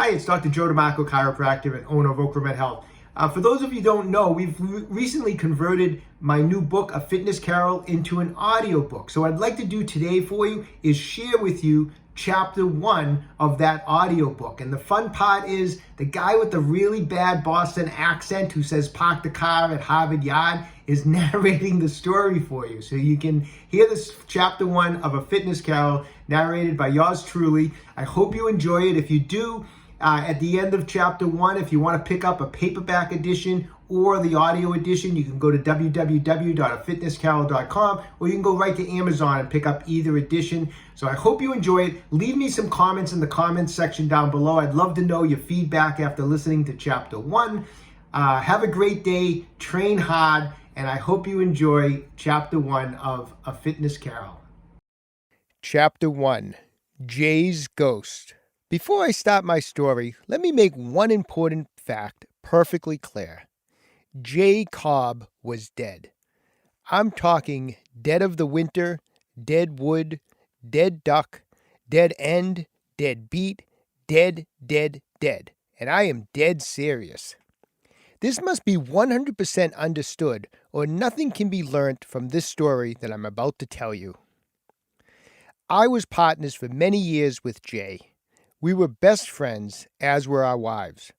Hi, it's Dr. Joe DeMarco, chiropractor and owner of OcraMed Health. For those of you who don't know, we've recently converted my new book, A Fitness Carol, into an audio book. So what I'd like to do today for you is share with you chapter 1 of that audio book. And the fun part is the guy with the really bad Boston accent who says park the car at Harvard Yard is narrating the story for you. So you can hear this chapter 1 of A Fitness Carol narrated by yours truly. I hope you enjoy it. If you do, at the end of chapter 1, if you want to pick up a paperback edition or the audio edition, you can go to www.afitnesscarol.com, or you can go right to Amazon and pick up either edition. So I hope you enjoy it. Leave me some comments in the comments section down below. I'd love to know your feedback after listening to chapter 1. Have a great day, train hard, and I hope you enjoy chapter 1 of A Fitness Carol. Chapter 1, Jay's Ghost. Before I start my story, let me make one important fact perfectly clear. Jay Cobb was dead. I'm talking dead of the winter, dead wood, dead duck, dead end, dead beat, dead. And I am dead serious. This must be 100% understood, or nothing can be learnt from this story that I'm about to tell you. I was partners for many years with Jay. We were best friends, as were our wives.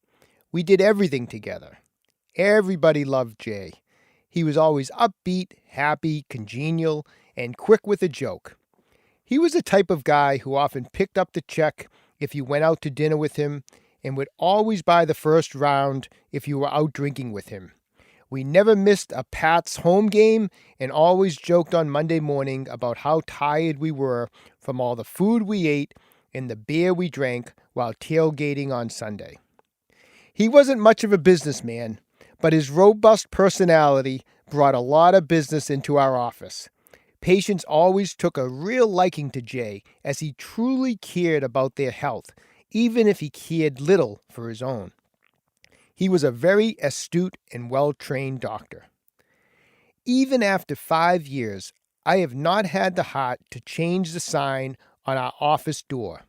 We did everything together. Everybody loved Jay. He was always upbeat, happy, congenial, and quick with a joke. He was the type of guy who often picked up the check if you went out to dinner with him, and would always buy the first round if you were out drinking with him. We never missed a Pats home game, and always joked on Monday morning about how tired we were from all the food we ate and the beer we drank while tailgating on Sunday. He wasn't much of a businessman, but his robust personality brought a lot of business into our office. Patients always took a real liking to Jay, as he truly cared about their health, even if he cared little for his own. He was a very astute and well-trained doctor. Even after 5 years, I have not had the heart to change the sign on our office door.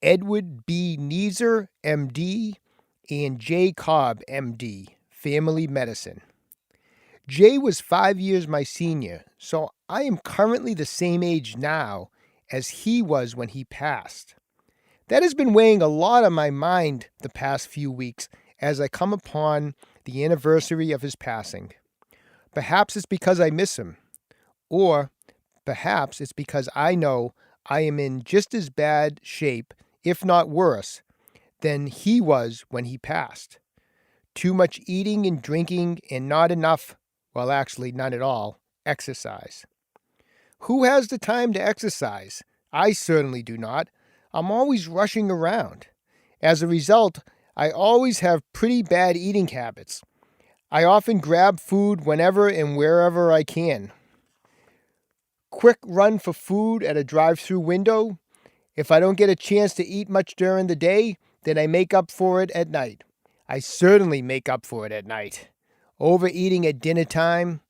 Edward B. Neeser, M.D., and J. Cobb, M.D., Family Medicine. Jay was 5 years my senior, so I am currently the same age now as he was when he passed. That has been weighing a lot on my mind the past few weeks as I come upon the anniversary of his passing. Perhaps it's because I miss him, or perhaps it's because I know I am in just as bad shape, if not worse, than he was when he passed. Too much eating and drinking and not enough, well, actually none at all, exercise. Who has the time to exercise? I certainly do not. I'm always rushing around. As a result, I always have pretty bad eating habits. I often grab food whenever and wherever I can. Quick run for food at a drive-through window. If I don't get a chance to eat much during the day, then I make up for it at night. I certainly make up for it at night. Overeating at dinner time,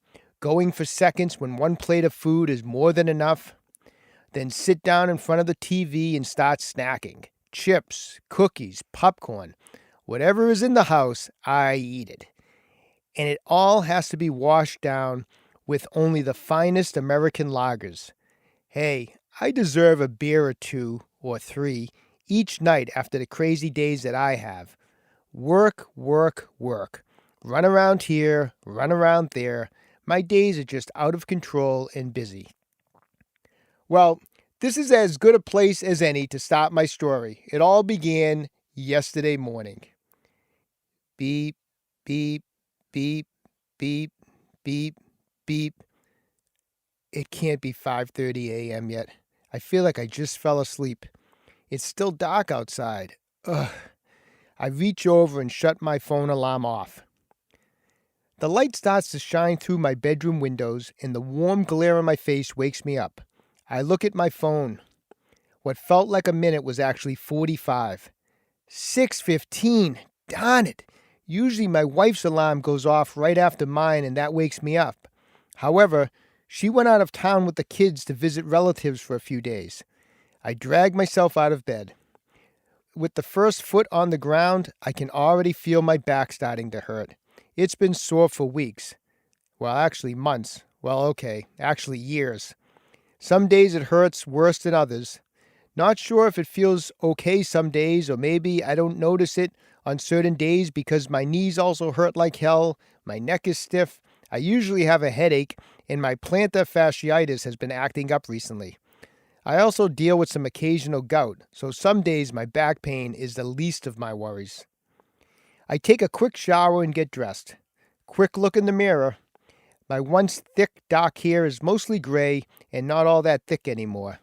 going for seconds when one plate of food is more than enough, then sit down in front of the TV and start snacking. Chips, cookies, popcorn, whatever is in the house, I eat it. And it all has to be washed down with only the finest American lagers. Hey, I deserve a beer or 2 or 3 each night after the crazy days that I have. Work. Run around here, run around there. My days are just out of control and busy. Well, this is as good a place as any to start my story. It all began yesterday morning. Beep, beep, beep, beep, beep, beep. It can't be 5:30 a.m. yet. I feel like I just fell asleep. It's still dark outside. Ugh. I reach over and shut my phone alarm off. The light starts to shine through my bedroom windows, and the warm glare on my face wakes me up. I look at my phone. What felt like a minute was actually 45. 6:15. Darn it. Usually my wife's alarm goes off right after mine, and that wakes me up. However, she went out of town with the kids to visit relatives for a few days. I dragged myself out of bed. with the first foot on the ground, I can already feel my back starting to hurt. It's been sore for weeks. Well, actually months. Well, okay, actually years. Some days it hurts worse than others. Not sure if it feels okay some days, or maybe I don't notice it on certain days because my knees also hurt like hell, my neck is stiff, I usually have a headache, and my plantar fasciitis has been acting up recently. I also deal with some occasional gout, so some days my back pain is the least of my worries. I take a quick shower and get dressed. Quick look in the mirror. My once thick, dark hair is mostly gray and not all that thick anymore.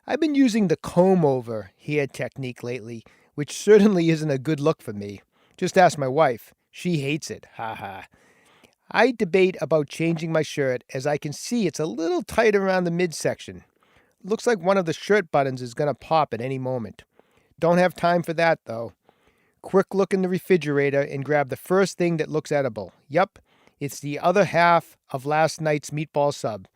I've been using the comb-over hair technique lately, which certainly isn't a good look for me. Just ask my wife. She hates it. Ha ha. I debate about changing my shirt as I can see it's a little tight around the midsection. Looks like one of the shirt buttons is going to pop at any moment. Don't have time for that, though. Quick look in the refrigerator and grab the first thing that looks edible. Yup, it's the other half of last night's meatball sub.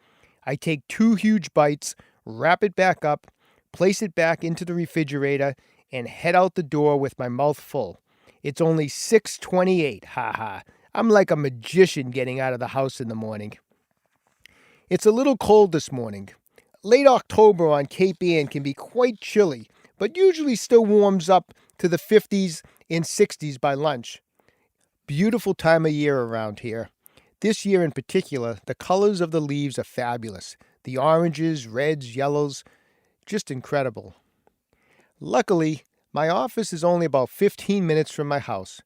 I take 2 huge bites, wrap it back up, place it back into the refrigerator, and head out the door with my mouth full. It's only 6:28, haha. I'm like a magician getting out of the house in the morning. It's a little cold this morning. Late October on Cape Ann can be quite chilly, but usually still warms up to the 50s and 60s by lunch. Beautiful time of year around here. This year in particular, the colors of the leaves are fabulous. The oranges, reds, yellows, just incredible. Luckily, my office is only about 15 minutes from my house.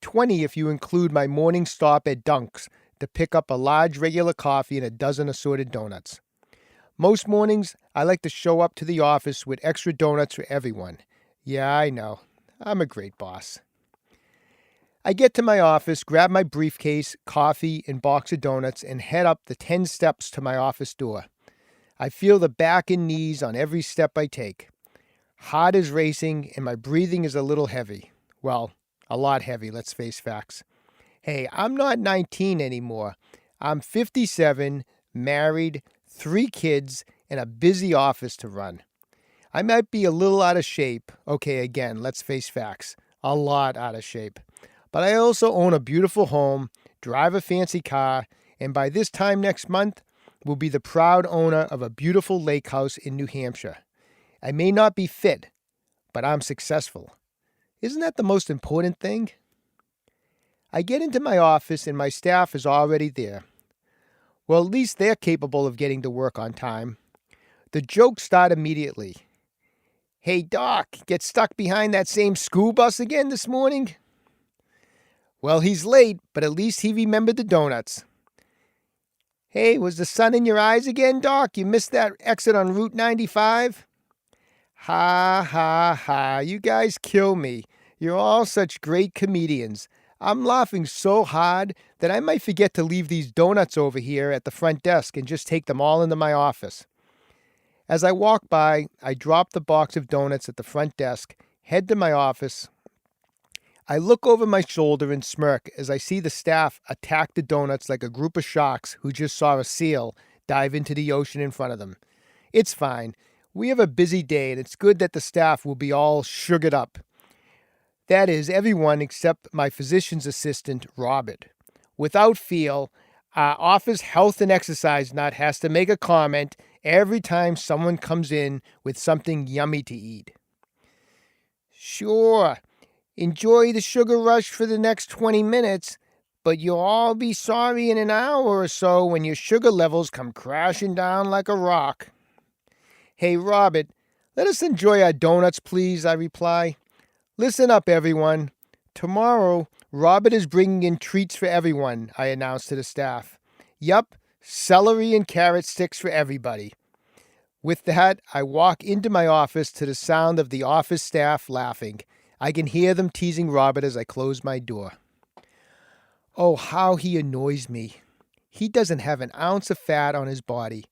20 if you include my morning stop at Dunk's to pick up a large regular coffee and a dozen assorted donuts. Most mornings, I like to show up to the office with extra donuts for everyone. Yeah, I know. I'm a great boss. I get to my office, grab my briefcase, coffee, and box of donuts, and head up the 10 steps to my office door. I feel the back and knees on every step I take. Heart is racing, and my breathing is a little heavy. Well, a lot heavy, let's face facts. Hey, I'm not 19 anymore. I'm 57, married, 3 kids, and a busy office to run. I might be a little out of shape. Okay, again, let's face facts. A lot out of shape. But I also own a beautiful home, drive a fancy car, and by this time next month, will be the proud owner of a beautiful lake house in New Hampshire. I may not be fit, but I'm successful. Isn't that the most important thing? I get into my office and my staff is already there. Well, at least they're capable of getting to work on time. The jokes start immediately. Hey, Doc, get stuck behind that same school bus again this morning? Well, he's late, but at least he remembered the donuts. Hey, was the sun in your eyes again, Doc? You missed that exit on Route 95? Ha, ha, ha. You guys kill me. You're all such great comedians. I'm laughing so hard that I might forget to leave these donuts over here at the front desk and just take them all into my office. As I walk by, I drop the box of donuts at the front desk, head to my office. I look over my shoulder and smirk as I see the staff attack the donuts like a group of sharks who just saw a seal dive into the ocean in front of them. It's fine. We have a busy day, and it's good that the staff will be all sugared up. That is, everyone except my physician's assistant, Robert. Without fail, our office health and exercise nut has to make a comment every time someone comes in with something yummy to eat. Sure. Enjoy the sugar rush for the next 20 minutes, but you'll all be sorry in an hour or so when your sugar levels come crashing down like a rock. Hey, Robert, let us enjoy our donuts, please, I reply. Listen up, everyone. Tomorrow, Robert is bringing in treats for everyone, I announce to the staff. Yup, celery and carrot sticks for everybody. With that, I walk into my office to the sound of the office staff laughing. I can hear them teasing Robert as I close my door. Oh, how he annoys me. He doesn't have an ounce of fat on his body.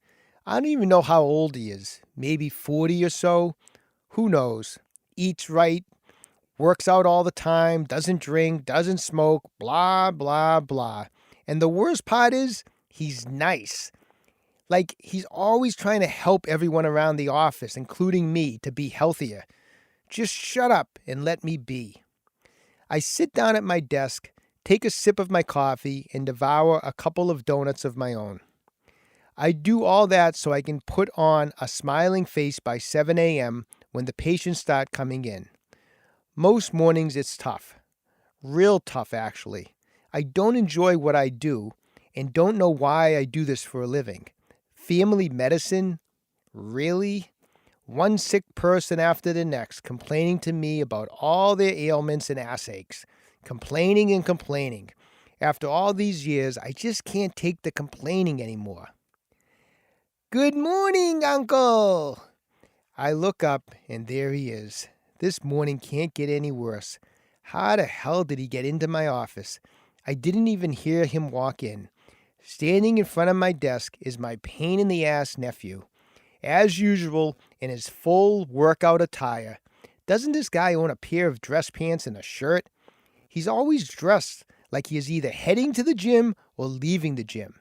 I don't even know how old he is. Maybe 40 or so. Who knows? Eats right, works out all the time, doesn't drink, doesn't smoke, blah, blah, blah. And the worst part is, he's nice. Like, he's always trying to help everyone around the office, including me, to be healthier. Just shut up and let me be. I sit down at my desk, take a sip of my coffee, and devour a couple of donuts of my own. I do all that so I can put on a smiling face by 7 a.m. when the patients start coming in. Most mornings it's tough. Real tough, actually. I don't enjoy what I do and don't know why I do this for a living. Family medicine? Really? One sick person after the next complaining to me about all their ailments and ass aches. Complaining and complaining. After all these years, I just can't take the complaining anymore. Good morning, Uncle! I look up, and there he is. This morning can't get any worse. How the hell did he get into my office? I didn't even hear him walk in. Standing in front of my desk is my pain-in-the-ass nephew. As usual, in his full workout attire. Doesn't this guy own a pair of dress pants and a shirt? He's always dressed like he is either heading to the gym or leaving the gym.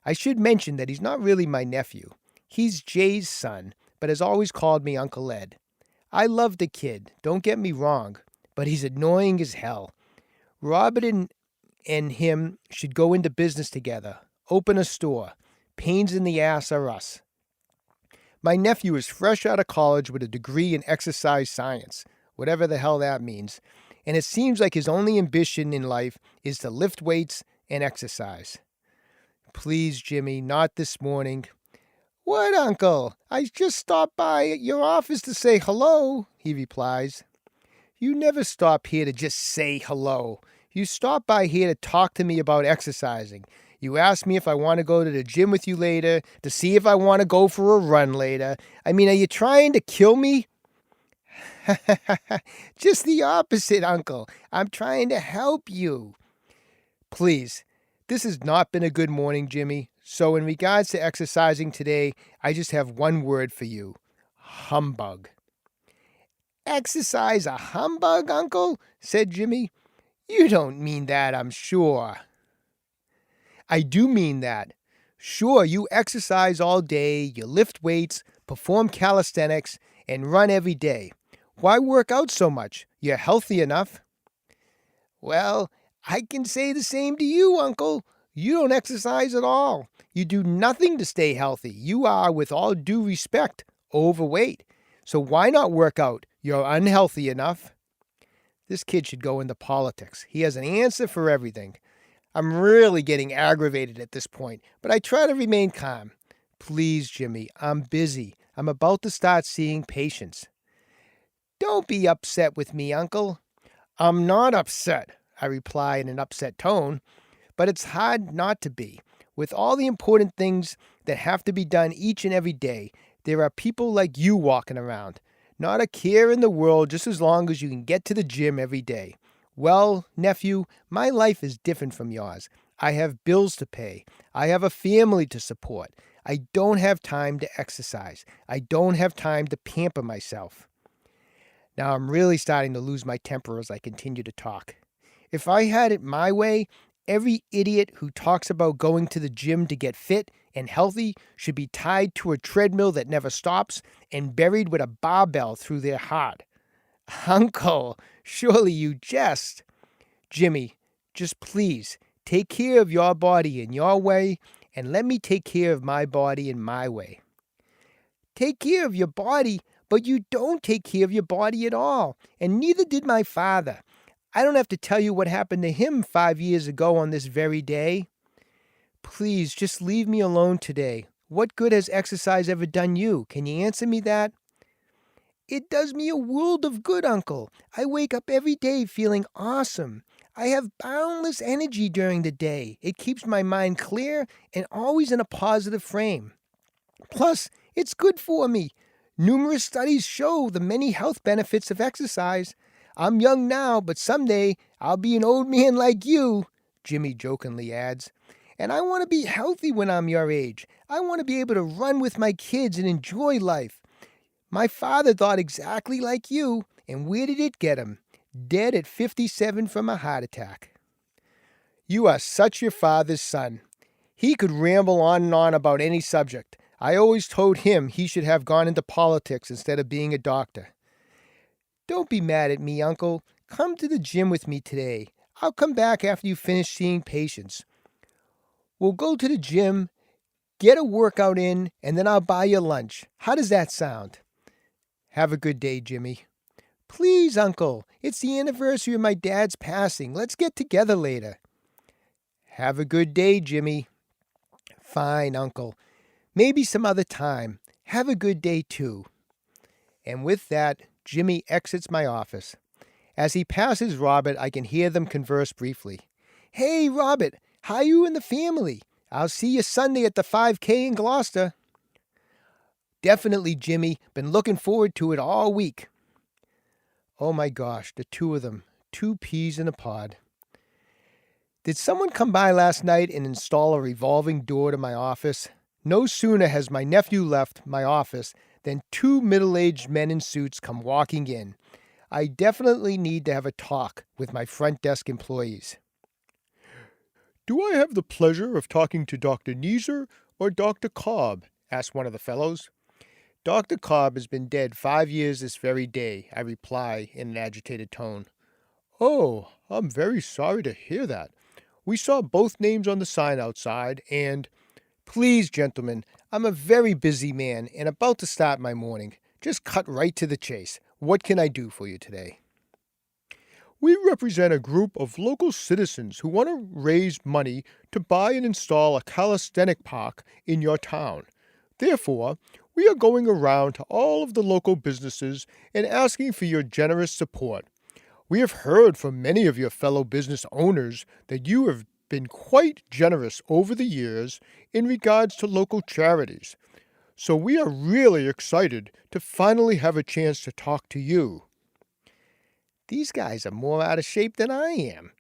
I should mention that he's not really my nephew. He's Jay's son, but has always called me Uncle Ed. I love the kid, don't get me wrong, but he's annoying as hell. Robert and him should go into business together, open a store. Pains in the ass are us. My nephew is fresh out of college with a degree in exercise science, whatever the hell that means, and it seems like his only ambition in life is to lift weights and exercise. Please, Jimmy, not this morning. What, Uncle? I just stopped by your office to say hello, he replies. You never stop here to just say hello. You stop by here to talk to me about exercising. You ask me if I want to go to the gym with you later, to see if I want to go for a run later. I mean, are you trying to kill me? Just the opposite, Uncle. I'm trying to help you. Please, this has not been a good morning, Jimmy. So in regards to exercising today, I just have one word for you. Humbug. Exercise a humbug, Uncle? Said Jimmy. You don't mean that, I'm sure. I do mean that. Sure, you exercise all day, you lift weights, perform calisthenics, and run every day. Why work out so much? You're healthy enough. Well, I can say the same to you, Uncle. You don't exercise at all. You do nothing to stay healthy. You are, with all due respect, overweight. So why not work out? You're unhealthy enough. This kid should go into politics. He has an answer for everything. I'm really getting aggravated at this point, but I try to remain calm. Please, Jimmy, I'm busy. I'm about to start seeing patients. Don't be upset with me, Uncle. I'm not upset, I reply in an upset tone, but it's hard not to be. With all the important things that have to be done each and every day, there are people like you walking around. Not a care in the world just as long as you can get to the gym every day. Well, nephew, my life is different from yours. I have bills to pay. I have a family to support. I don't have time to exercise. I don't have time to pamper myself. Now I'm really starting to lose my temper as I continue to talk. If I had it my way, every idiot who talks about going to the gym to get fit and healthy should be tied to a treadmill that never stops and buried with a barbell through their heart. Uncle, surely you jest. Jimmy, just please take care of your body in your way and let me take care of my body in my way. Take care of your body, but you don't take care of your body at all, and neither did my father. I don't have to tell you what happened to him 5 years ago on this very day. Please, just leave me alone today. What good has exercise ever done you? Can you answer me that? It does me a world of good, Uncle. I wake up every day feeling awesome. I have boundless energy during the day. It keeps my mind clear and always in a positive frame. Plus, it's good for me. Numerous studies show the many health benefits of exercise. I'm young now, but someday I'll be an old man like you, Jimmy jokingly adds. And I want to be healthy when I'm your age. I want to be able to run with my kids and enjoy life. My father thought exactly like you, and where did it get him? Dead at 57 from a heart attack. You are such your father's son. He could ramble on and on about any subject. I always told him he should have gone into politics instead of being a doctor. Don't be mad at me, Uncle. Come to the gym with me today. I'll come back after you finish seeing patients. We'll go to the gym, get a workout in, and then I'll buy you lunch. How does that sound? Have a good day, Jimmy. Please, Uncle. It's the anniversary of my dad's passing. Let's get together later. Have a good day, Jimmy. Fine, Uncle. Maybe some other time. Have a good day, too. And with that, Jimmy exits my office. As he passes Robert, I can hear them converse briefly. Hey, Robert, how you and the family? I'll see you Sunday at the 5K in Gloucester. Definitely, Jimmy. Been looking forward to it all week. Oh my gosh, the two of them. 2 peas in a pod. Did someone come by last night and install a revolving door to my office? No sooner has my nephew left my office than 2 middle-aged men in suits come walking in. I definitely need to have a talk with my front desk employees. Do I have the pleasure of talking to Dr. Neeser or Dr. Cobb? Asked one of the fellows. Dr. Cobb has been dead 5 years this very day, I reply in an agitated tone. Oh, I'm very sorry to hear that. We saw both names on the sign outside, and... Please, gentlemen, I'm a very busy man and about to start my morning. Just cut right to the chase. What can I do for you today? We represent a group of local citizens who want to raise money to buy and install a calisthenic park in your town. Therefore, we are going around to all of the local businesses and asking for your generous support. We have heard from many of your fellow business owners that you have been quite generous over the years in regards to local charities. So we are really excited to finally have a chance to talk to you. These guys are more out of shape than I am.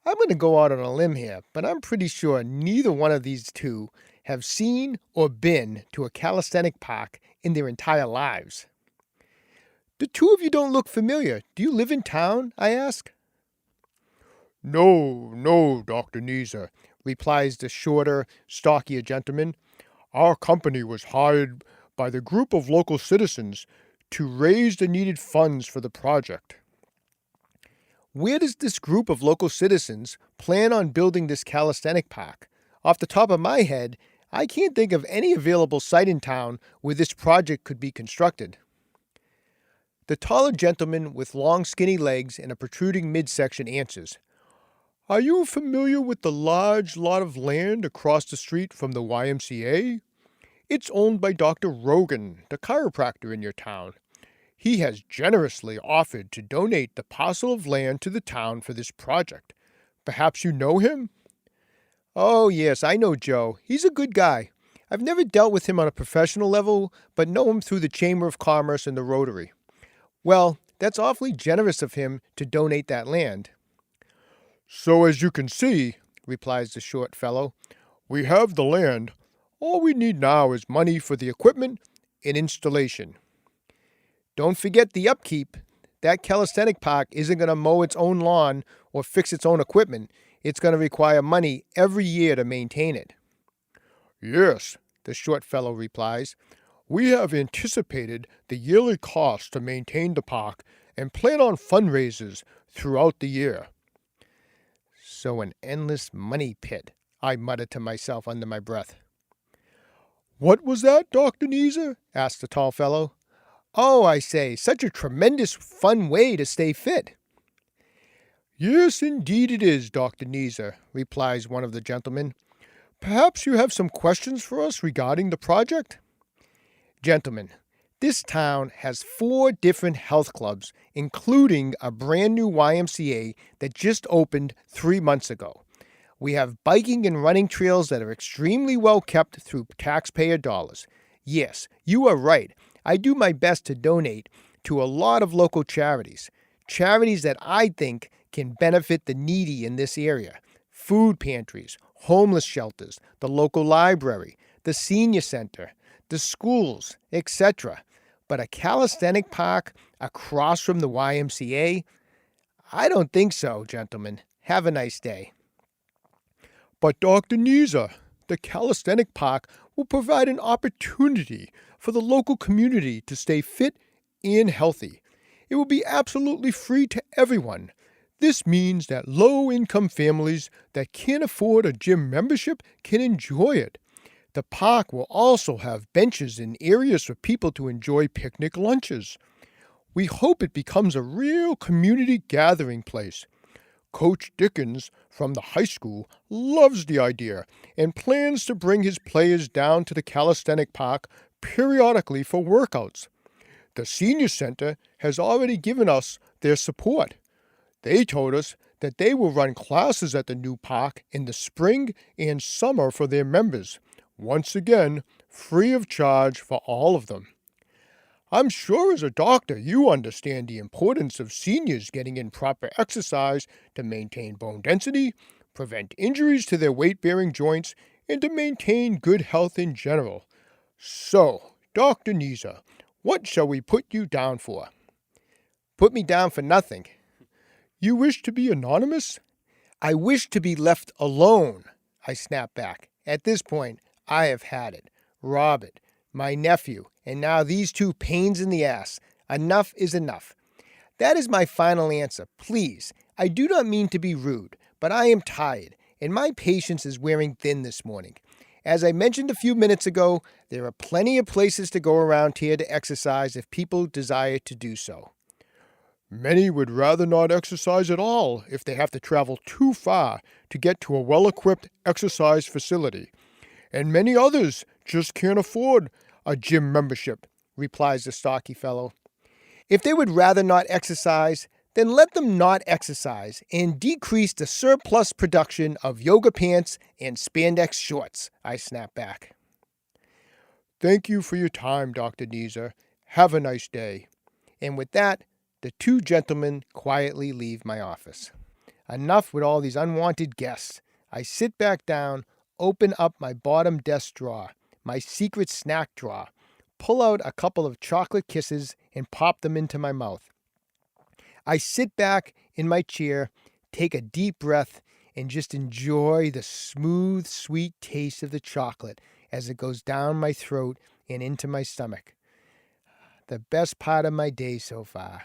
I'm going to go out on a limb here, but I'm pretty sure neither one of these two have seen or been to a calisthenic park in their entire lives. The two of you don't look familiar. Do you live in town? I ask. No, Dr. Neeser, replies the shorter, stockier gentleman. Our company was hired by the group of local citizens to raise the needed funds for the project. Where does this group of local citizens plan on building this calisthenic park? Off the top of my head, I can't think of any available site in town where this project could be constructed. The taller gentleman with long skinny legs and a protruding midsection answers. Are you familiar with the large lot of land across the street from the YMCA? It's owned by Dr. Rogan, the chiropractor in your town. He has generously offered to donate the parcel of land to the town for this project. Perhaps you know him? Oh, yes, I know Joe. He's a good guy. I've never dealt with him on a professional level, but know him through the Chamber of Commerce and the Rotary. Well, that's awfully generous of him to donate that land. So as you can see, replies the short fellow, we have the land. All we need now is money for the equipment and installation. Don't forget the upkeep. That calisthenic park isn't going to mow its own lawn or fix its own equipment. It's going to require money every year to maintain it. Yes, the short fellow replies. We have anticipated the yearly cost to maintain the park and plan on fundraisers throughout the year. So an endless money pit, I muttered to myself under my breath. What was that, Dr. Neeser? Asked the tall fellow. Oh, I say, such a tremendous fun way to stay fit. Yes, indeed it is, Dr. Neeser, replies one of the gentlemen. Perhaps you have some questions for us regarding the project? Gentlemen, this town has 4 different health clubs, including a brand new YMCA that just opened 3 months ago. We have biking and running trails that are extremely well kept through taxpayer dollars. Yes, you are right. I do my best to donate to a lot of local charities. Charities that I think can benefit the needy in this area. Food pantries, homeless shelters, the local library, the senior center, the schools, etc. But a calisthenic park across from the YMCA? I don't think so, gentlemen. Have a nice day. But Dr. Neeser, the calisthenic park will provide an opportunity for the local community to stay fit and healthy. It will be absolutely free to everyone. This means that low-income families that can't afford a gym membership can enjoy it. The park will also have benches and areas for people to enjoy picnic lunches. We hope it becomes a real community gathering place. Coach Dickens from the high school loves the idea and plans to bring his players down to the calisthenic park periodically for workouts. The senior center has already given us their support. They told us that they will run classes at the new park in the spring and summer for their members. Once again, free of charge for all of them. I'm sure as a doctor you understand the importance of seniors getting in proper exercise to maintain bone density, prevent injuries to their weight-bearing joints, and to maintain good health in general. So, Dr. Niza, what shall we put you down for? Put me down for nothing. You wish to be anonymous? I wish to be left alone, I snapped back. At this point, I have had it. Robert, my nephew, and now these two pains in the ass. Enough is enough. That is my final answer. Please, I do not mean to be rude, but I am tired, and my patience is wearing thin this morning. As I mentioned a few minutes ago, there are plenty of places to go around here to exercise if people desire to do so. Many would rather not exercise at all if they have to travel too far to get to a well-equipped exercise facility. And many others just can't afford a gym membership, replies the stocky fellow. If they would rather not exercise, then let them not exercise and decrease the surplus production of yoga pants and spandex shorts, I snap back. Thank you for your time, Dr. Niza. Have a nice day. And with that, the two gentlemen quietly leave my office. Enough with all these unwanted guests. I sit back down, open up my bottom desk drawer, my secret snack drawer, pull out a couple of chocolate kisses and pop them into my mouth. I sit back in my chair, take a deep breath, and just enjoy the smooth, sweet taste of the chocolate as it goes down my throat and into my stomach. The best part of my day so far.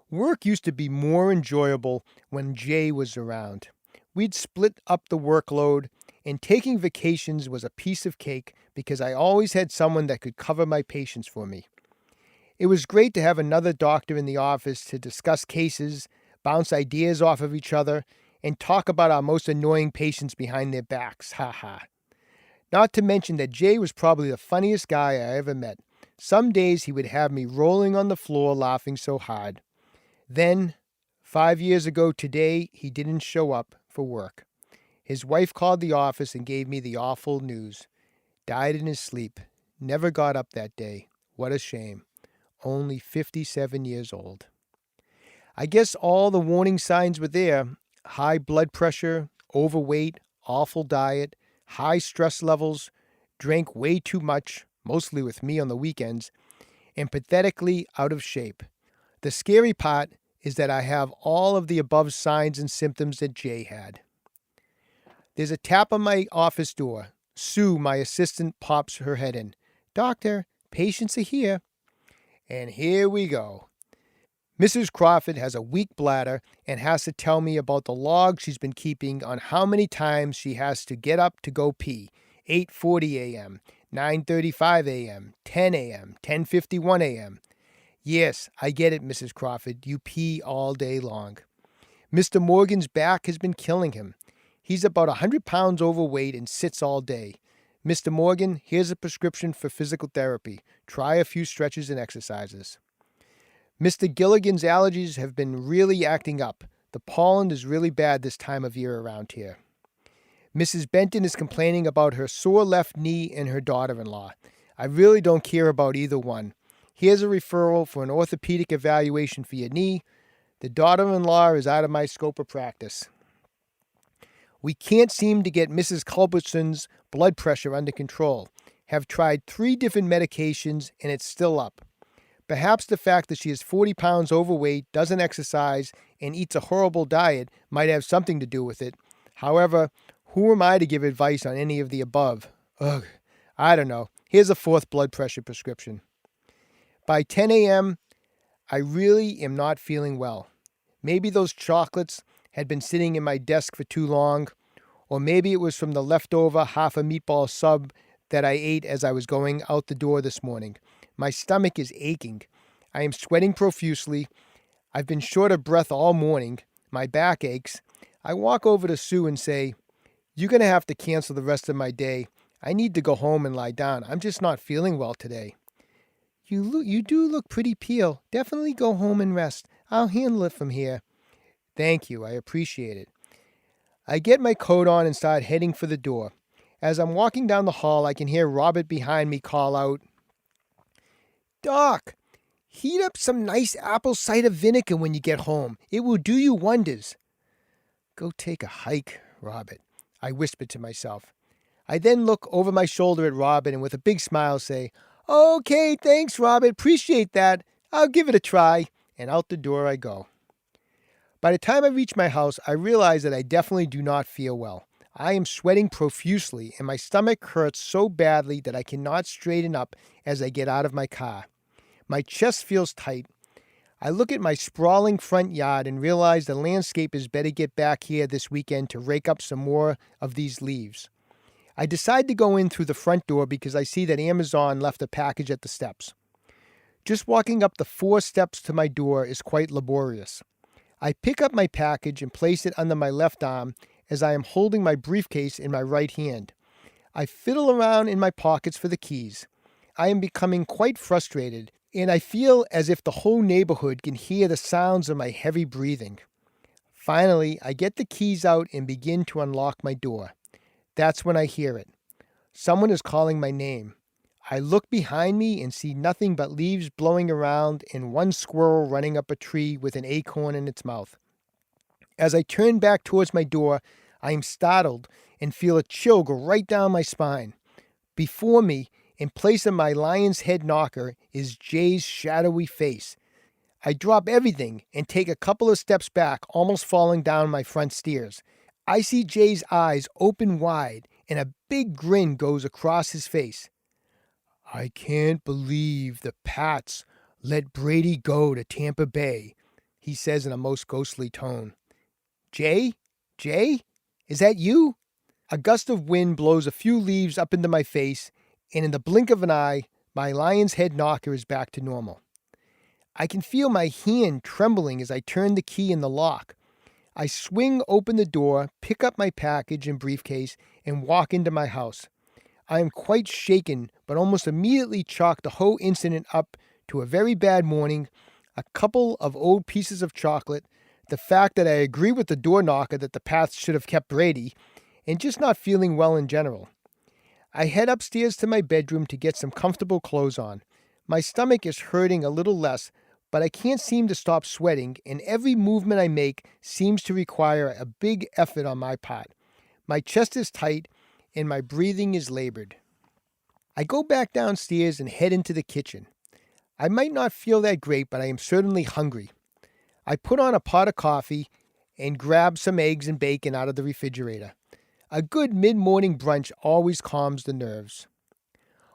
Work used to be more enjoyable when Jay was around. We'd split up the workload, and taking vacations was a piece of cake because I always had someone that could cover my patients for me. It was great to have another doctor in the office to discuss cases, bounce ideas off of each other, and talk about our most annoying patients behind their backs. Ha ha. Not to mention that Jay was probably the funniest guy I ever met. Some days he would have me rolling on the floor laughing so hard. Then, 5 years ago today, he didn't show up for work. His wife called the office and gave me the awful news. Died in his sleep. Never got up that day. What a shame. Only 57 years old. I guess all the warning signs were there. High blood pressure, overweight, awful diet, high stress levels, drank way too much, mostly with me on the weekends, and pathetically out of shape. The scary part is that I have all of the above signs and symptoms that Jay had. There's a tap on my office door. Sue, my assistant, pops her head in. Doctor, patients are here. And here we go. Mrs. Crawford has a weak bladder and has to tell me about the log she's been keeping on how many times she has to get up to go pee. 8:40 a.m., 9:35 a.m., 10 a.m., 10:51 a.m. Yes, I get it, Mrs. Crawford. You pee all day long. Mr. Morgan's back has been killing him. He's about 100 pounds overweight and sits all day. Mr. Morgan, here's a prescription for physical therapy. Try a few stretches and exercises. Mr. Gilligan's allergies have been really acting up. The pollen is really bad this time of year around here. Mrs. Benton is complaining about her sore left knee and her daughter-in-law. I really don't care about either one. Here's a referral for an orthopedic evaluation for your knee. The daughter-in-law is out of my scope of practice. We can't seem to get Mrs. Culbertson's blood pressure under control. Have tried 3 different medications and it's still up. Perhaps the fact that she is 40 pounds overweight, doesn't exercise, and eats a horrible diet might have something to do with it. However, who am I to give advice on any of the above? Ugh, I don't know. Here's a 4th blood pressure prescription. By 10 a.m., I really am not feeling well. Maybe those chocolates had been sitting in my desk for too long, or maybe it was from the leftover half a meatball sub that I ate as I was going out the door this morning. My stomach is aching. I am sweating profusely. I've been short of breath all morning. My back aches. I walk over to Sue and say, "You're going to have to cancel the rest of my day. I need to go home and lie down. I'm just not feeling well today." You do look pretty pale. Definitely go home and rest. I'll handle it from here." "Thank you. I appreciate it." I get my coat on and start heading for the door. As I'm walking down the hall, I can hear Robert behind me call out, "Doc, heat up some nice apple cider vinegar when you get home. It will do you wonders." "Go take a hike, Robert," I whispered to myself. I then look over my shoulder at Robert and with a big smile say, "Okay, thanks, Robert. Appreciate that. I'll give it a try." And out the door I go. By the time I reach my house, I realize that I definitely do not feel well. I am sweating profusely and my stomach hurts so badly that I cannot straighten up as I get out of my car. My chest feels tight. I look at my sprawling front yard and realize the landscapers better get back here this weekend to rake up some more of these leaves. I decide to go in through the front door because I see that Amazon left a package at the steps. Just walking up the 4 steps to my door is quite laborious. I pick up my package and place it under my left arm as I am holding my briefcase in my right hand. I fiddle around in my pockets for the keys. I am becoming quite frustrated, and I feel as if the whole neighborhood can hear the sounds of my heavy breathing. Finally, I get the keys out and begin to unlock my door. That's when I hear it. Someone is calling my name. I look behind me and see nothing but leaves blowing around and one squirrel running up a tree with an acorn in its mouth. As I turn back towards my door, I am startled and feel a chill go right down my spine. Before me, in place of my lion's head knocker, is Jay's shadowy face. I drop everything and take a couple of steps back, almost falling down my front stairs. I see Jay's eyes open wide and a big grin goes across his face. "I can't believe the Pats let Brady go to Tampa Bay," he says in a most ghostly tone. Jay? Is that you?" A gust of wind blows a few leaves up into my face, and in the blink of an eye, my lion's head knocker is back to normal. I can feel my hand trembling as I turn the key in the lock. I swing open the door, pick up my package and briefcase, and walk into my house. I am quite shaken, but almost immediately chalk the whole incident up to a very bad morning, a couple of old pieces of chocolate, the fact that I agree with the door knocker that the Pats should have kept Brady, and just not feeling well in general. I head upstairs to my bedroom to get some comfortable clothes on. My stomach is hurting a little less, but I can't seem to stop sweating, and every movement I make seems to require a big effort on my part. My chest is tight, and my breathing is labored. I go back downstairs and head into the kitchen. I might not feel that great, but I am certainly hungry. I put on a pot of coffee and grab some eggs and bacon out of the refrigerator. A good mid-morning brunch always calms the nerves.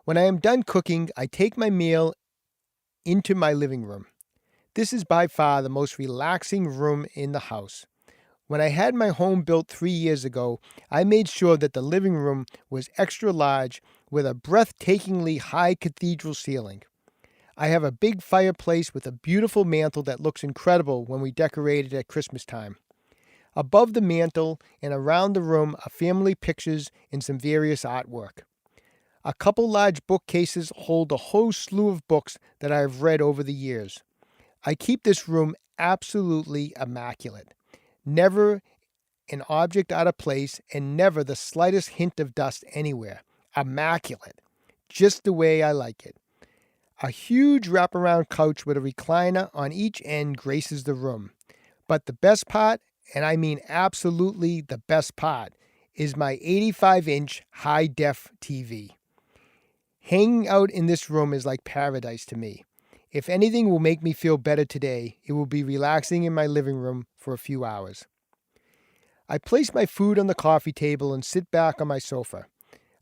When I am done cooking, I take my meal into my living room. This is by far the most relaxing room in the house. When I had my home built 3 years ago, I made sure that the living room was extra large with a breathtakingly high cathedral ceiling. I have a big fireplace with a beautiful mantel that looks incredible when we decorate it at Christmas time. Above the mantel and around the room are family pictures and some various artwork. A couple large bookcases hold a whole slew of books that I have read over the years. I keep this room absolutely immaculate. Never an object out of place and never the slightest hint of dust anywhere. Immaculate. Just the way I like it. A huge wraparound couch with a recliner on each end graces the room. But the best part, and I mean absolutely the best part, is my 85-inch high-def TV. Hanging out in this room is like paradise to me. If anything will make me feel better today, it will be relaxing in my living room for a few hours. I place my food on the coffee table and sit back on my sofa.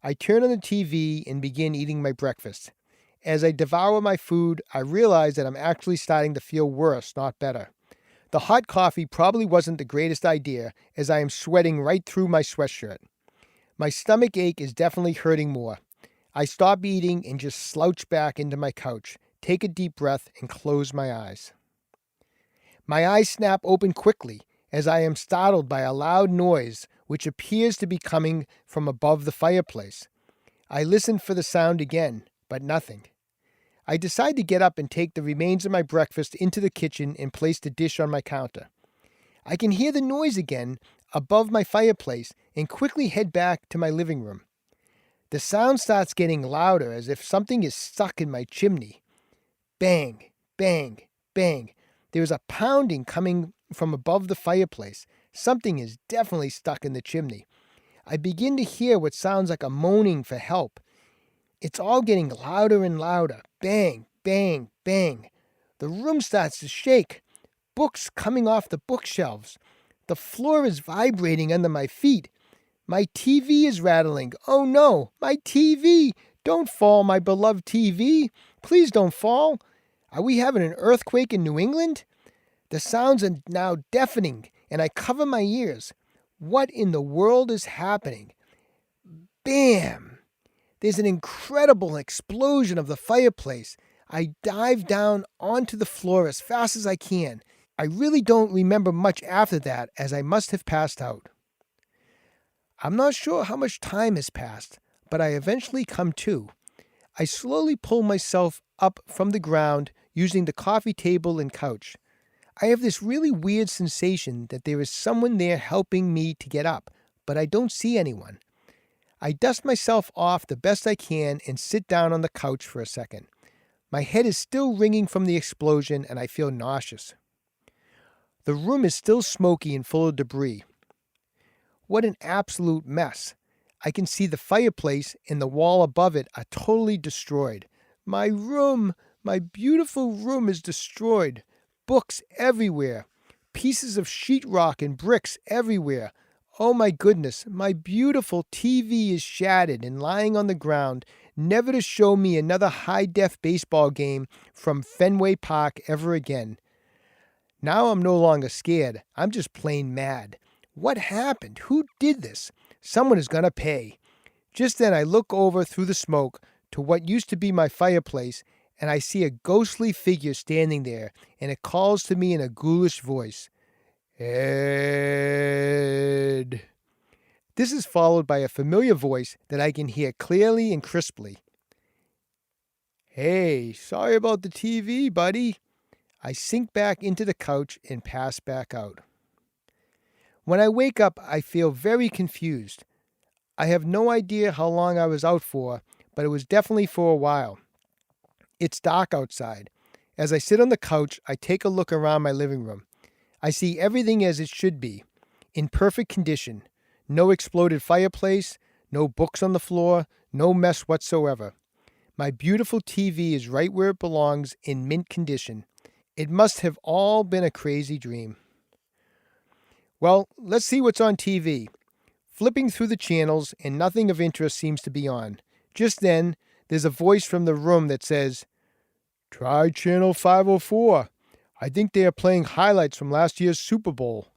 I turn on the TV and begin eating my breakfast. As I devour my food, I realize that I'm actually starting to feel worse, not better. The hot coffee probably wasn't the greatest idea, as I am sweating right through my sweatshirt. My stomach ache is definitely hurting more. I stop eating and just slouch back into my couch, take a deep breath, and close my eyes. My eyes snap open quickly as I am startled by a loud noise which appears to be coming from above the fireplace. I listen for the sound again, but nothing. I decide to get up and take the remains of my breakfast into the kitchen and place the dish on my counter. I can hear the noise again above my fireplace and quickly head back to my living room. The sound starts getting louder as if something is stuck in my chimney. Bang, bang, bang. There is a pounding coming from above the fireplace. Something is definitely stuck in the chimney. I begin to hear what sounds like a moaning for help. It's all getting louder and louder. Bang, bang, bang. The room starts to shake. Books coming off the bookshelves. The floor is vibrating under my feet. My TV is rattling. Oh no, my TV! Don't fall, my beloved TV. Please don't fall. Are we having an earthquake in New England? The sounds are now deafening, and I cover my ears. What in the world is happening? Bam! There's an incredible explosion of the fireplace. I dive down onto the floor as fast as I can. I really don't remember much after that, as I must have passed out. I'm not sure how much time has passed, but I eventually come to. I slowly pull myself up from the ground using the coffee table and couch. I have this really weird sensation that there is someone there helping me to get up, but I don't see anyone. I dust myself off the best I can and sit down on the couch for a second. My head is still ringing from the explosion and I feel nauseous. The room is still smoky and full of debris. What an absolute mess. I can see the fireplace and the wall above it are totally destroyed. My room, my beautiful room is destroyed. Books everywhere. Pieces of sheetrock and bricks everywhere. Oh my goodness, my beautiful TV is shattered and lying on the ground, never to show me another high-def baseball game from Fenway Park ever again. Now I'm no longer scared. I'm just plain mad. What happened? Who did this? Someone is going to pay. Just then I look over through the smoke to what used to be my fireplace, and I see a ghostly figure standing there, and it calls to me in a ghoulish voice. Ed. This is followed by a familiar voice that I can hear clearly and crisply. Hey, sorry about the TV, buddy. I sink back into the couch and pass back out. When I wake up, I feel very confused. I have no idea how long I was out for, but it was definitely for a while. It's dark outside. As I sit on the couch, I take a look around my living room. I see everything as it should be, in perfect condition. No exploded fireplace, no books on the floor, no mess whatsoever. My beautiful TV is right where it belongs, in mint condition. It must have all been a crazy dream. Well, let's see what's on TV. Flipping through the channels, and nothing of interest seems to be on. Just then, there's a voice from the room that says, "Try channel 504. I think they are playing highlights from last year's Super Bowl."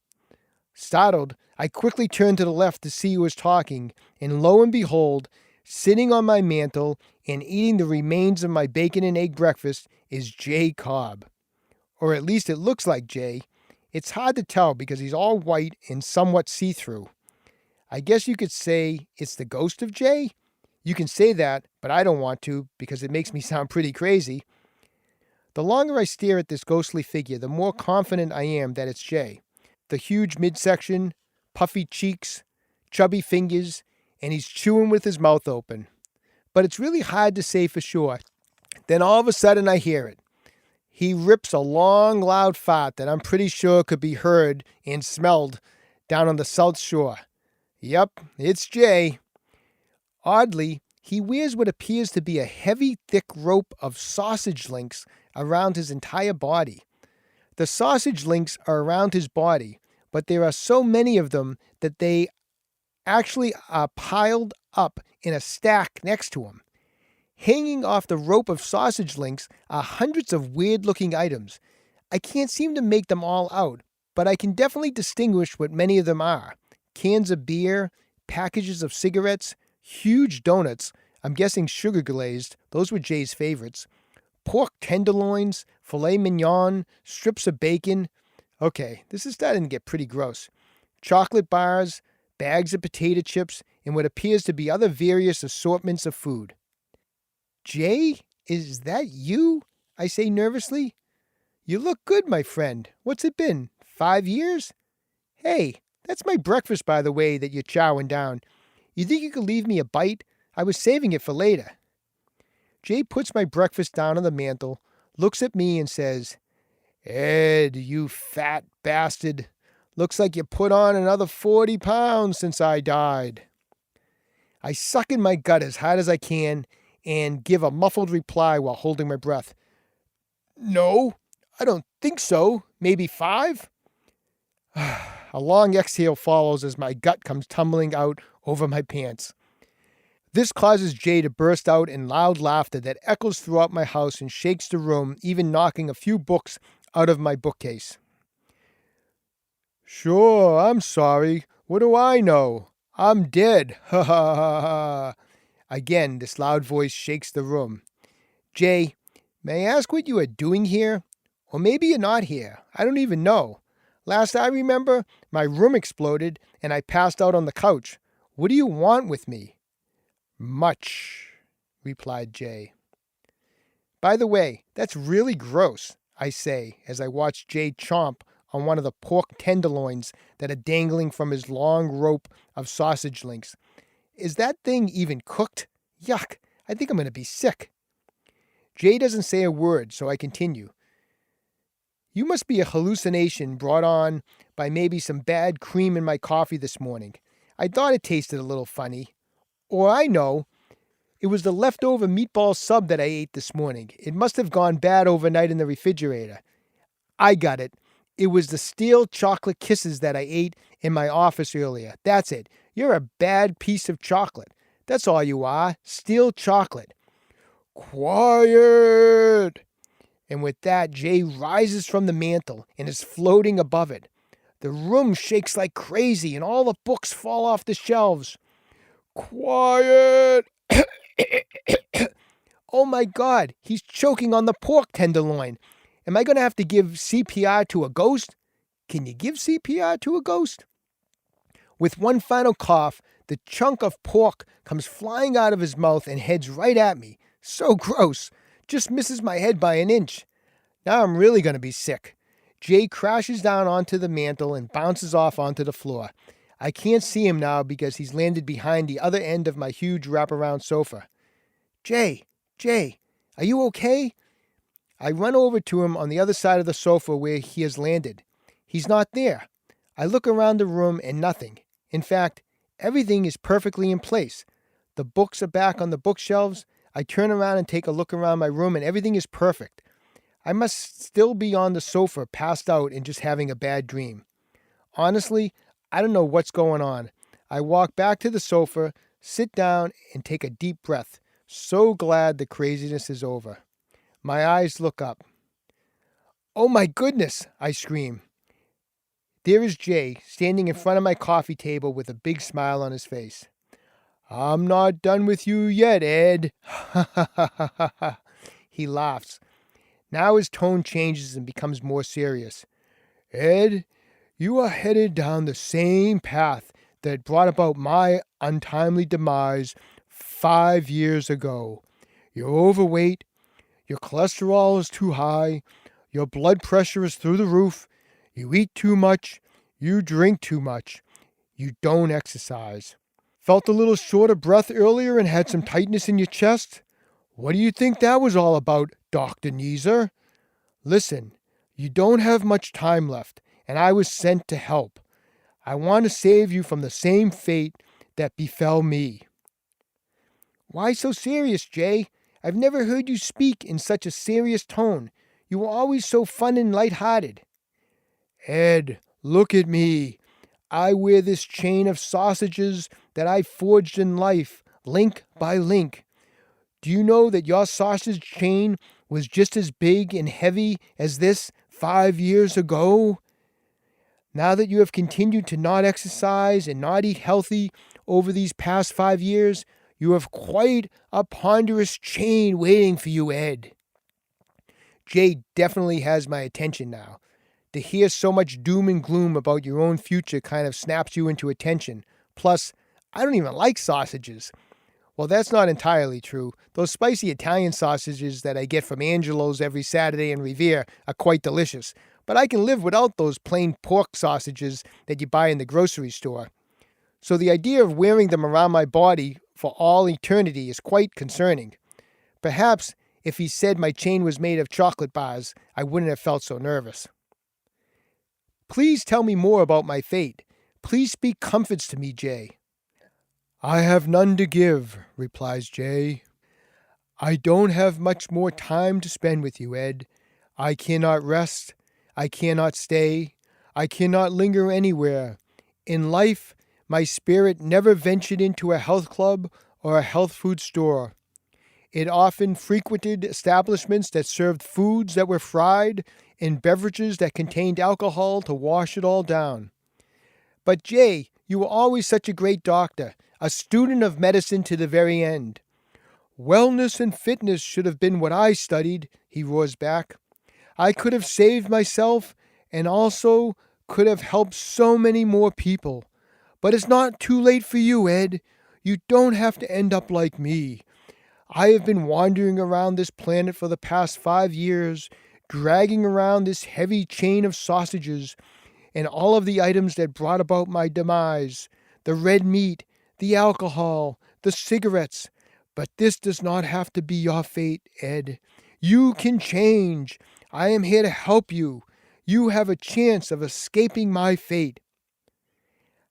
Startled, I quickly turned to the left to see who was talking, and lo and behold, sitting on my mantel and eating the remains of my bacon and egg breakfast is Jay Cobb. Or at least it looks like Jay. It's hard to tell because he's all white and somewhat see-through. I guess you could say it's the ghost of Jay. You can say that, but I don't want to because it makes me sound pretty crazy. The longer I stare at this ghostly figure, the more confident I am that it's Jay. The huge midsection, puffy cheeks, chubby fingers, and he's chewing with his mouth open. But it's really hard to say for sure. Then all of a sudden I hear it. He rips a long, loud fart that I'm pretty sure could be heard and smelled down on the South Shore. Yep, it's Jay. Oddly, he wears what appears to be a heavy, thick rope of sausage links around his entire body. The sausage links are around his body, but there are so many of them that they actually are piled up in a stack next to him. Hanging off the rope of sausage links are hundreds of weird-looking items. I can't seem to make them all out, but I can definitely distinguish what many of them are. Cans of beer, packages of cigarettes, huge donuts, I'm guessing sugar glazed, those were Jay's favorites, pork tenderloins, filet mignon, strips of bacon. Okay, this is starting to get pretty gross. Chocolate bars, bags of potato chips, and what appears to be other various assortments of food. Jay, is that you? I say nervously. You look good, my friend. What's it been, 5 years? Hey, that's my breakfast, by the way, that you're chowing down. You think you could leave me a bite? I was saving it for later. Jay puts my breakfast down on the mantel, looks at me and says, Ed, you fat bastard. Looks like you put on another 40 pounds since I died. I suck in my gut as hard as I can and give a muffled reply while holding my breath. No, I don't think so. Maybe 5? A long exhale follows as my gut comes tumbling out over my pants. This causes Jay to burst out in loud laughter that echoes throughout my house and shakes the room, even knocking a few books out of my bookcase. Sure, I'm sorry. What do I know? I'm dead. Ha ha ha ha. Again, this loud voice shakes the room. Jay, may I ask what you are doing here? Or maybe you're not here. I don't even know. Last I remember, my room exploded and I passed out on the couch. What do you want with me? Much, replied Jay. By the way, that's really gross, I say as I watch Jay chomp on one of the pork tenderloins that are dangling from his long rope of sausage links. Is that thing even cooked? Yuck, I think I'm going to be sick. Jay doesn't say a word, so I continue. You must be a hallucination brought on by maybe some bad cream in my coffee this morning. I thought it tasted a little funny. Or I know. It was the leftover meatball sub that I ate this morning. It must have gone bad overnight in the refrigerator. I got it. It was the steel chocolate kisses that I ate in my office earlier. That's it. You're a bad piece of chocolate. That's all you are. Steel chocolate. Quiet! And with that, Jay rises from the mantel and is floating above it. The room shakes like crazy and all the books fall off the shelves. Quiet! Oh my God, he's choking on the pork tenderloin. Am I going to have to give CPR to a ghost? Can you give CPR to a ghost? With one final cough, the chunk of pork comes flying out of his mouth and heads right at me. So gross. Just misses my head by an inch. Now I'm really going to be sick. Jay crashes down onto the mantel and bounces off onto the floor. I can't see him now because he's landed behind the other end of my huge wraparound sofa. Jay, are you okay? I run over to him on the other side of the sofa where he has landed. He's not there. I look around the room and nothing. In fact, everything is perfectly in place. The books are back on the bookshelves. I turn around and take a look around my room and everything is perfect. I must still be on the sofa, passed out and just having a bad dream. Honestly, I don't know what's going on. I walk back to the sofa, sit down, and take a deep breath. So glad the craziness is over. My eyes look up. Oh my goodness, I scream. There is Jay, standing in front of my coffee table with a big smile on his face. I'm not done with you yet, Ed. He laughs. Now his tone changes and becomes more serious. Ed, you are headed down the same path that brought about my untimely demise 5 years ago. You're overweight, your cholesterol is too high, your blood pressure is through the roof, you eat too much, you drink too much, you don't exercise. Felt a little short of breath earlier and had some tightness in your chest? What do you think that was all about, Dr. Neezer? Listen, you don't have much time left, and I was sent to help. I want to save you from the same fate that befell me. Why so serious, Jay? I've never heard you speak in such a serious tone. You were always so fun and lighthearted. Ed, look at me. I wear this chain of sausages that I forged in life, link by link. Do you know that your sausage chain was just as big and heavy as this 5 years ago? Now that you have continued to not exercise and not eat healthy over these past 5 years, you have quite a ponderous chain waiting for you, Ed. Jay definitely has my attention now. To hear so much doom and gloom about your own future kind of snaps you into attention. Plus, I don't even like sausages. Well, that's not entirely true. Those spicy Italian sausages that I get from Angelo's every Saturday in Revere are quite delicious. But I can live without those plain pork sausages that you buy in the grocery store. So the idea of wearing them around my body for all eternity is quite concerning. Perhaps if he said my chain was made of chocolate bars, I wouldn't have felt so nervous. Please tell me more about my fate. Please speak comforts to me, Jay. I have none to give, replies Jay. I don't have much more time to spend with you, Ed. I cannot rest. I cannot stay. I cannot linger anywhere. In life, my spirit never ventured into a health club or a health food store. It often frequented establishments that served foods that were fried and beverages that contained alcohol to wash it all down. But Jay, you were always such a great doctor, a student of medicine to the very end. Wellness and fitness should have been what I studied, he roars back. I could have saved myself and also could have helped so many more people. But it's not too late for you, Ed. You don't have to end up like me. I have been wandering around this planet for the past 5 years, dragging around this heavy chain of sausages and all of the items that brought about my demise, the red meat, the alcohol, the cigarettes. But this does not have to be your fate, Ed. You can change. I am here to help you. You have a chance of escaping my fate.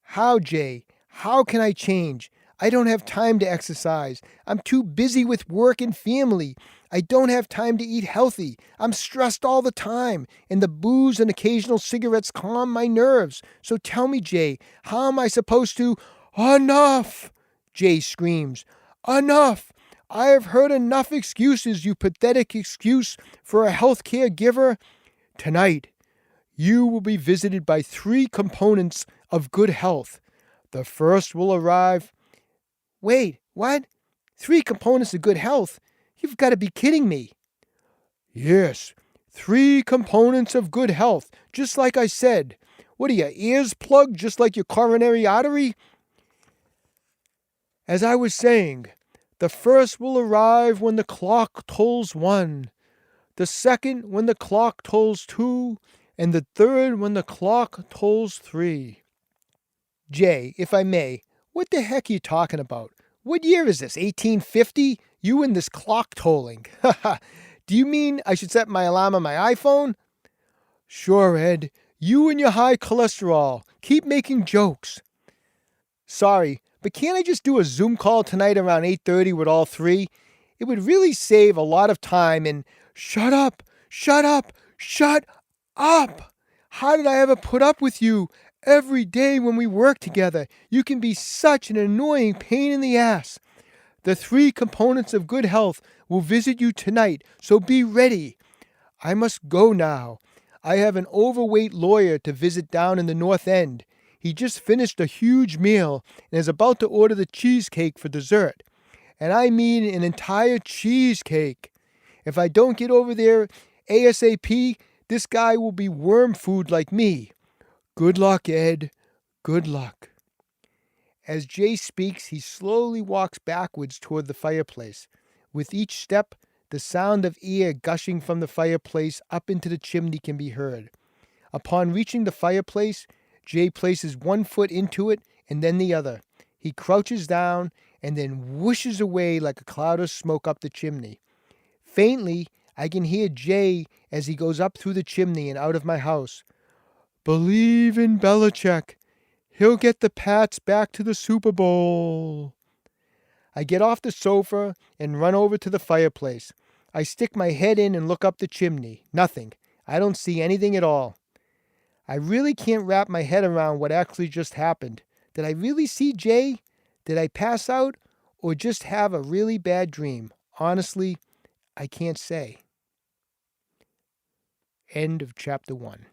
How, Jay? How can I change? I don't have time to exercise. I'm too busy with work and family. I don't have time to eat healthy. I'm stressed all the time, and the booze and occasional cigarettes calm my nerves. So tell me, Jay, how am I supposed to... Enough! Jay screams. Enough! I have heard enough excuses, you pathetic excuse for a healthcare giver. Tonight, you will be visited by 3 components of good health. The first will arrive... Wait, what? 3 components of good health? You've got to be kidding me. Yes, 3 components of good health, just like I said. What are your ears plugged just like your coronary artery? As I was saying, the first will arrive when the clock tolls 1, the second when the clock tolls 2, and the third when the clock tolls 3. Jay, if I may, what the heck are you talking about? What year is this, 1850? You and this clock tolling. Do you mean I should set my alarm on my iPhone? Sure, Ed. You and your high cholesterol. Keep making jokes. Sorry, but can't I just do a Zoom call tonight around 8:30 with all 3? It would really save a lot of time and... Shut up! Shut up! Shut up! How did I ever put up with you? Every day when we work together, you can be such an annoying pain in the ass. The 3 components of good health will visit you tonight, so be ready. I must go now. I have an overweight lawyer to visit down in the North End. He just finished a huge meal and is about to order the cheesecake for dessert. And I mean an entire cheesecake. If I don't get over there ASAP, this guy will be worm food like me. Good luck, Ed. Good luck. As Jay speaks, he slowly walks backwards toward the fireplace. With each step, the sound of air gushing from the fireplace up into the chimney can be heard. Upon reaching the fireplace, Jay places 1 foot into it and then the other. He crouches down and then whooshes away like a cloud of smoke up the chimney. Faintly, I can hear Jay as he goes up through the chimney and out of my house. Believe in Belichick. He'll get the Pats back to the Super Bowl. I get off the sofa and run over to the fireplace. I stick my head in and look up the chimney. Nothing. I don't see anything at all. I really can't wrap my head around what actually just happened. Did I really see Jay? Did I pass out? Or just have a really bad dream? honestly, I can't say. End of chapter 1.